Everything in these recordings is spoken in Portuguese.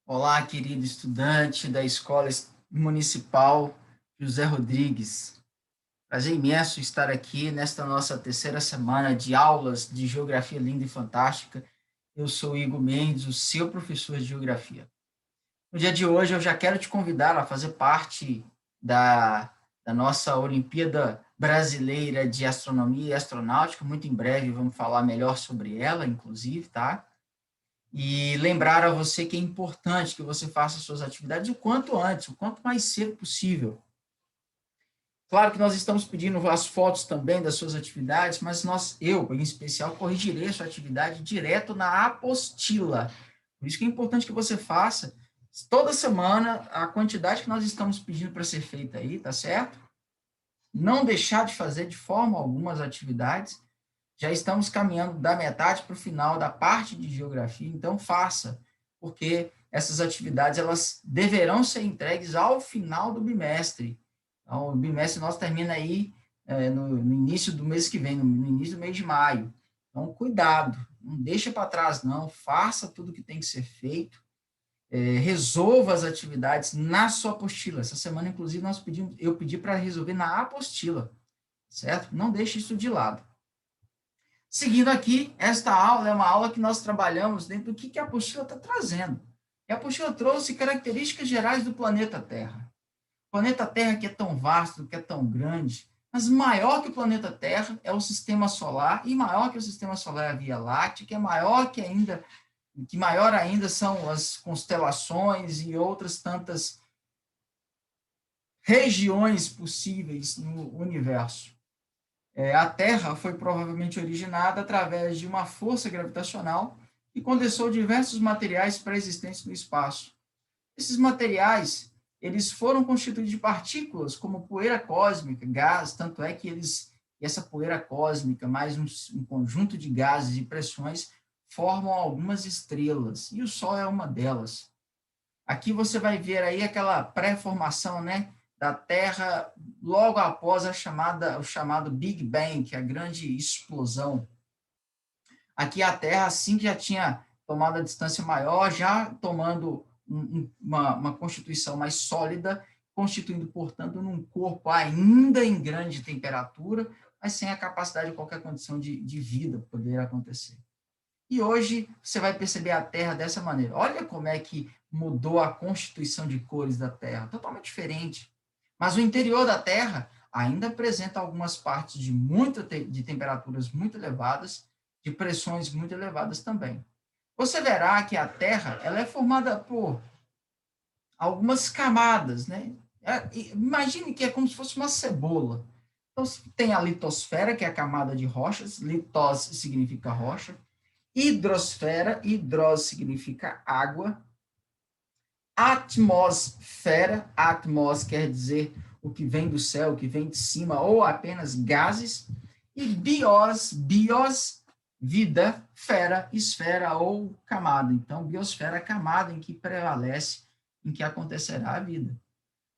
Olá, querido estudante da Escola Municipal José Rodrigues. Prazer imenso estar aqui nesta nossa terceira semana de aulas de Geografia Linda e Fantástica. Eu sou Igor Mendes, o seu professor de Geografia. No dia de hoje, eu já quero te convidar a fazer parte da nossa Olimpíada Brasileira de Astronomia e Astronáutica. Muito em breve vamos falar melhor sobre ela, inclusive, tá? E lembrar a você que é importante que você faça suas atividades o quanto antes, o quanto mais cedo possível. Claro que nós estamos pedindo as fotos também das suas atividades, mas eu, em especial, corrigirei a sua atividade direto na apostila. Por isso que é importante que você faça toda semana a quantidade que nós estamos pedindo para ser feita aí, tá certo? Não deixar de fazer de forma alguma as atividades. Já estamos caminhando da metade para o final da parte de geografia, então faça, porque essas atividades elas deverão ser entregues ao final do bimestre. Então, o bimestre nosso termina aí no início do mês que vem, no início do mês de maio. Então, cuidado, não deixa para trás não, faça tudo que tem que ser feito, resolva as atividades na sua apostila. Essa semana, inclusive, eu pedi para resolver na apostila, certo? Não deixe isso de lado. Seguindo aqui, esta aula é uma aula que nós trabalhamos dentro do que a apostila está trazendo. E a apostila trouxe características gerais do planeta Terra. O planeta Terra, que é tão vasto, que é tão grande, mas maior que o planeta Terra é o Sistema Solar, e maior que o Sistema Solar é a Via Láctea, que maior ainda são as constelações e outras tantas regiões possíveis no universo. A Terra foi provavelmente originada através de uma força gravitacional que condensou diversos materiais pré-existentes no espaço. Esses materiais, eles foram constituídos de partículas como poeira cósmica, gás, tanto é que essa poeira cósmica, mais um conjunto de gases e pressões, formam algumas estrelas, e o Sol é uma delas. Aqui você vai ver aí aquela pré-formação, né, da Terra logo após o chamado Big Bang, que é a grande explosão. Aqui a Terra, assim que já tinha tomado a distância maior, já tomando uma constituição mais sólida, constituindo, portanto, num corpo ainda em grande temperatura, mas sem a capacidade de qualquer condição de vida poder acontecer. E hoje você vai perceber a Terra dessa maneira. Olha como é que mudou a constituição de cores da Terra, totalmente diferente. Mas o interior da Terra ainda apresenta algumas partes de temperaturas muito elevadas, de pressões muito elevadas também. Você verá que a Terra ela é formada por algumas camadas, né? Imagine que é como se fosse uma cebola. Então, tem a litosfera, que é a camada de rochas, litos significa rocha, hidrosfera, hidros significa água, atmosfera, atmos quer dizer o que vem do céu, o que vem de cima, ou apenas gases, e bios, vida, fera, esfera ou camada. Então, biosfera é a camada em que prevalece, em que acontecerá a vida.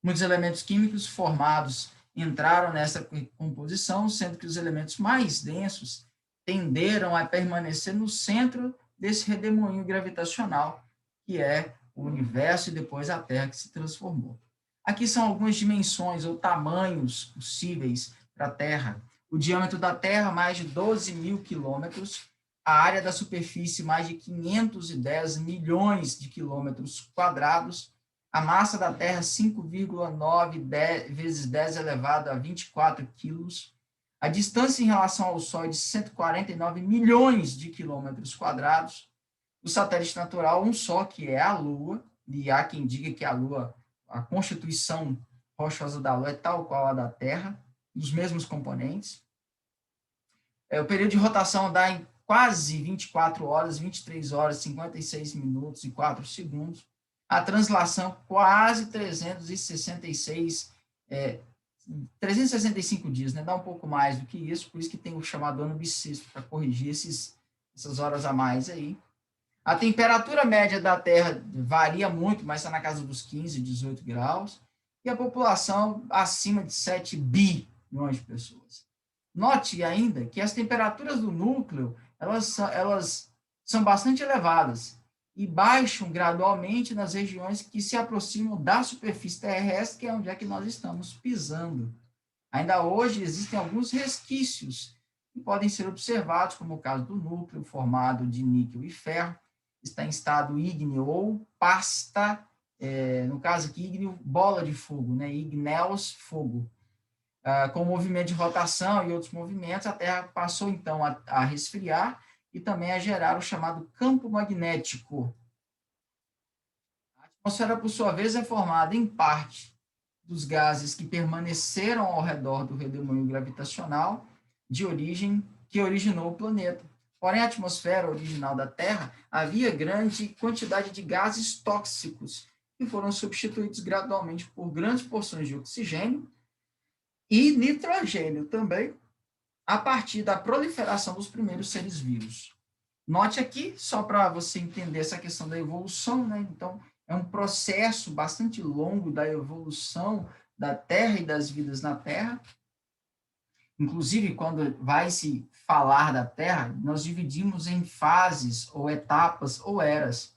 Muitos elementos químicos formados entraram nessa composição, sendo que os elementos mais densos tenderam a permanecer no centro desse redemoinho gravitacional, que é o universo e depois a Terra que se transformou. Aqui são algumas dimensões ou tamanhos possíveis para a Terra. O diâmetro da Terra, mais de 12 mil quilômetros, a área da superfície, mais de 510 milhões de quilômetros quadrados, a massa da Terra, 5,9 vezes 10 elevado a 24 quilos, a distância em relação ao Sol é de 149 milhões de quilômetros quadrados, o satélite natural, um só, que é a Lua, e há quem diga que a Lua, a constituição rochosa da Lua é tal qual a da Terra, dos mesmos componentes. O período de rotação dá em quase 24 horas, 23 horas, 56 minutos e 4 segundos. A translação, quase 365 dias, né? Dá um pouco mais do que isso, por isso que tem o chamado ano bissexto, para corrigir essas horas a mais aí. A temperatura média da Terra varia muito, mas está na casa dos 15, 18 graus, e a população acima de 7 bilhões de pessoas. Note ainda que as temperaturas do núcleo, elas são bastante elevadas, e baixam gradualmente nas regiões que se aproximam da superfície terrestre, que é onde é que nós estamos pisando. Ainda hoje existem alguns resquícios que podem ser observados, como o caso do núcleo formado de níquel e ferro, está em estado ígneo ou pasta, no caso aqui, ígneo, bola de fogo, né? Igneos, fogo. Com o movimento de rotação e outros movimentos, a Terra passou, então, a resfriar e também a gerar o chamado campo magnético. A atmosfera, por sua vez, é formada, em parte, dos gases que permaneceram ao redor do redemoinho gravitacional que originou o planeta. Porém, a atmosfera original da Terra havia grande quantidade de gases tóxicos que foram substituídos gradualmente por grandes porções de oxigênio e nitrogênio também, a partir da proliferação dos primeiros seres vivos. Note aqui, só para você entender essa questão da evolução, né? Então, é um processo bastante longo da evolução da Terra e das vidas na Terra. Inclusive, quando vai se falar da Terra, nós dividimos em fases, ou etapas, ou eras.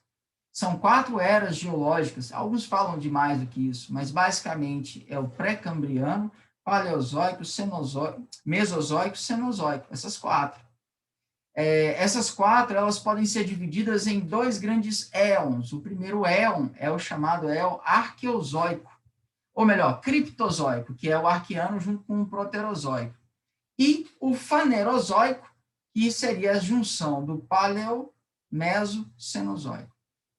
São 4 eras geológicas, alguns falam de mais do que isso, mas basicamente é o pré-cambriano, paleozoico, cenozoico, mesozoico, cenozoico, essas 4. Essas 4, elas podem ser divididas em 2 grandes éons. O primeiro éon é o chamado éon arqueozoico, ou melhor, criptozoico, que é o arqueano junto com o proterozoico. E o fanerozoico, que seria a junção do paleo, meso, cenozoico.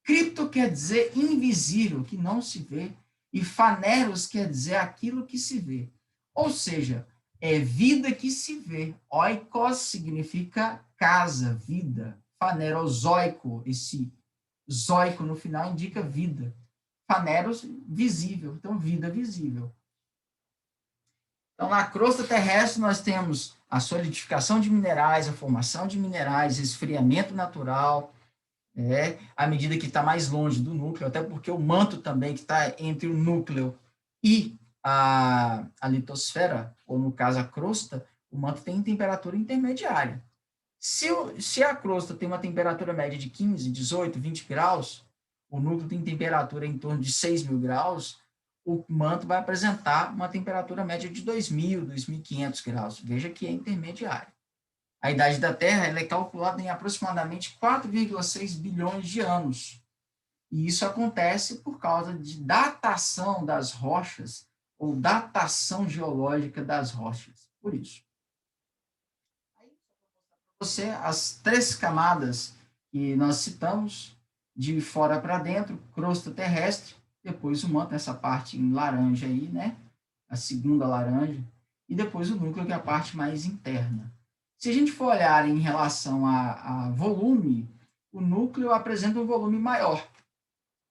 Cripto quer dizer invisível, que não se vê, e faneros quer dizer aquilo que se vê. Ou seja, é vida que se vê. Oikos significa casa, vida. Fanerozoico, esse zoico no final indica vida. Faneros, visível, então vida visível. Então, na crosta terrestre, nós temos a solidificação de minerais, a formação de minerais, esfriamento natural, à medida que está mais longe do núcleo, até porque o manto também, que está entre o núcleo e a litosfera, ou no caso a crosta, o manto tem temperatura intermediária. Se a crosta tem uma temperatura média de 15, 18, 20 graus, o núcleo tem temperatura em torno de 6.000 graus, o manto vai apresentar uma temperatura média de 2.000, 2.500 graus. Veja que é intermediário. A idade da Terra ela é calculada em aproximadamente 4,6 bilhões de anos. E isso acontece por causa de datação das rochas, ou datação geológica das rochas. Por isso. Você as 3 camadas que nós citamos, de fora para dentro, crosta terrestre, depois o manto, essa parte em laranja aí, né? A segunda laranja, e depois o núcleo, que é a parte mais interna. Se a gente for olhar em relação a volume, o núcleo apresenta um volume maior.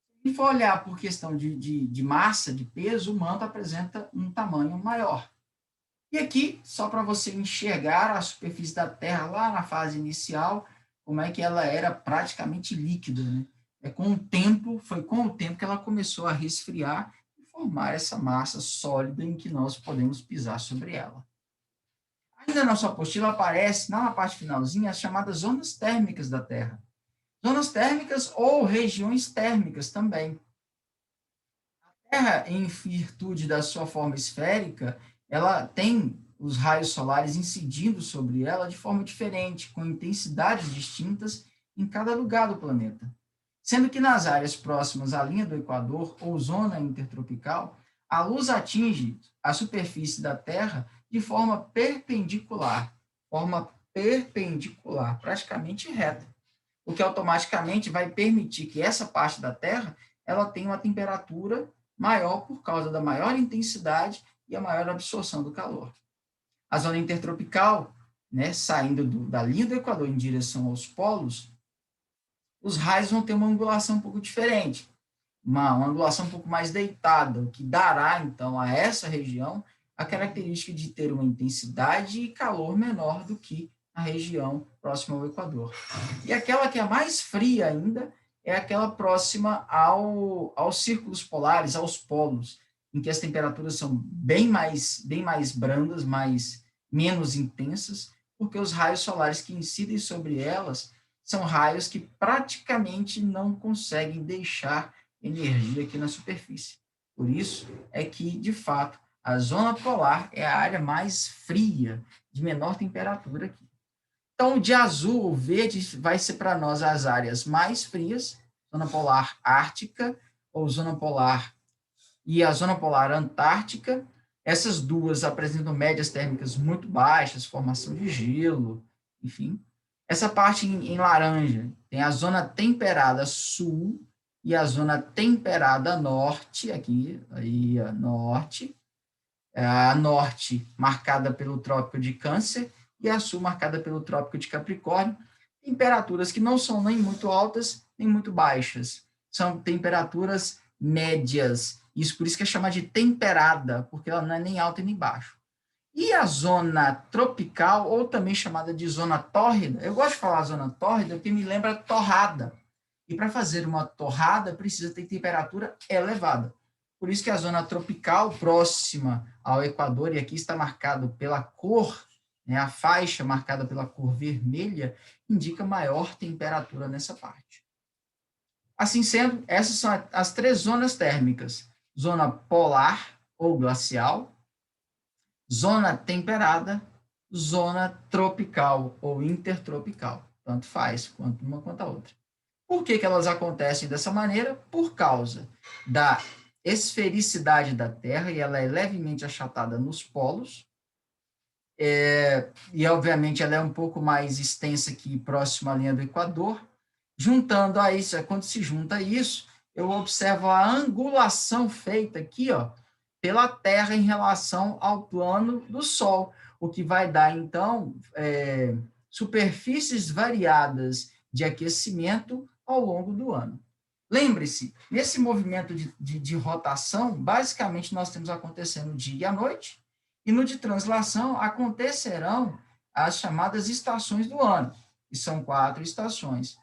Se a gente for olhar por questão de massa, de peso, o manto apresenta um tamanho maior. E aqui, só para você enxergar a superfície da Terra lá na fase inicial, como é que ela era praticamente líquida, né? Foi com o tempo que ela começou a resfriar e formar essa massa sólida em que nós podemos pisar sobre ela. Ainda na sua apostila aparece, na parte finalzinha, as chamadas zonas térmicas da Terra. Zonas térmicas ou regiões térmicas também. A Terra, em virtude da sua forma esférica, ela tem os raios solares incidindo sobre ela de forma diferente, com intensidades distintas em cada lugar do planeta. Sendo que nas áreas próximas à linha do Equador ou zona intertropical, a luz atinge a superfície da Terra de forma perpendicular, praticamente reta, o que automaticamente vai permitir que essa parte da Terra ela tenha uma temperatura maior por causa da maior intensidade e a maior absorção do calor. A zona intertropical, né, saindo da linha do Equador em direção aos polos, os raios vão ter uma angulação um pouco diferente, uma angulação um pouco mais deitada, o que dará, então, a essa região a característica de ter uma intensidade e calor menor do que a região próxima ao Equador. E aquela que é mais fria ainda é aquela próxima aos círculos polares, aos polos, em que as temperaturas são bem mais brandas, menos intensas, porque os raios solares que incidem sobre elas são raios que praticamente não conseguem deixar energia aqui na superfície. Por isso é que, de fato, a zona polar é a área mais fria, de menor temperatura aqui. Então, de azul ou verde vai ser para nós as áreas mais frias, zona polar ártica ou zona polar e a zona polar antártica. Essas duas apresentam médias térmicas muito baixas, formação de gelo, enfim. Essa parte em laranja tem a zona temperada sul e a zona temperada norte, aqui, aí a norte. A norte marcada pelo Trópico de Câncer e a sul marcada pelo Trópico de Capricórnio. Temperaturas que não são nem muito altas, nem muito baixas. São temperaturas médias. Isso por isso que é chamada de temperada, porque ela não é nem alta e nem baixa. E a zona tropical, ou também chamada de zona tórrida, eu gosto de falar zona tórrida porque me lembra torrada. E para fazer uma torrada, precisa ter temperatura elevada. Por isso que a zona tropical, próxima ao Equador, e aqui está marcado pela cor, né, a faixa marcada pela cor vermelha, indica maior temperatura nessa parte. Assim sendo, essas são as três zonas térmicas: zona polar ou glacial, zona temperada, zona tropical ou intertropical. Tanto faz, quanto uma quanto a outra. Por que elas acontecem dessa maneira? Por causa da esfericidade da Terra, e ela é levemente achatada nos polos, e obviamente ela é um pouco mais extensa aqui, próxima à linha do Equador. Juntando a isso, quando se junta isso, eu observo a angulação feita aqui, ó, pela Terra em relação ao plano do Sol, o que vai dar, então, superfícies variadas de aquecimento ao longo do ano. Lembre-se, nesse movimento de rotação, basicamente nós temos acontecendo dia e a noite, e no de translação acontecerão as chamadas estações do ano, que são 4 estações.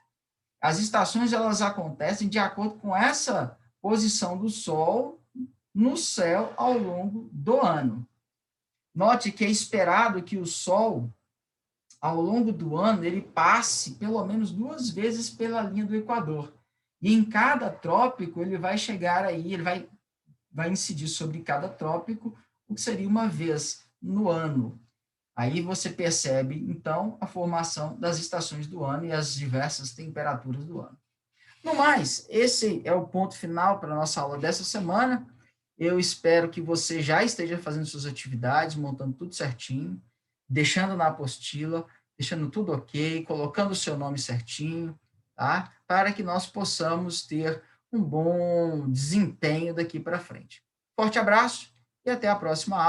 As estações elas acontecem de acordo com essa posição do Sol no céu ao longo do ano. Note que é esperado que o Sol, ao longo do ano, ele passe pelo menos 2 vezes pela linha do Equador. E em cada trópico, ele vai chegar aí, ele vai incidir sobre cada trópico, o que seria uma vez no ano. Aí você percebe, então, a formação das estações do ano e as diversas temperaturas do ano. No mais, esse é o ponto final para a nossa aula dessa semana. Eu espero que você já esteja fazendo suas atividades, montando tudo certinho, deixando na apostila, deixando tudo ok, colocando o seu nome certinho, tá? Para que nós possamos ter um bom desempenho daqui para frente. Forte abraço e até a próxima aula.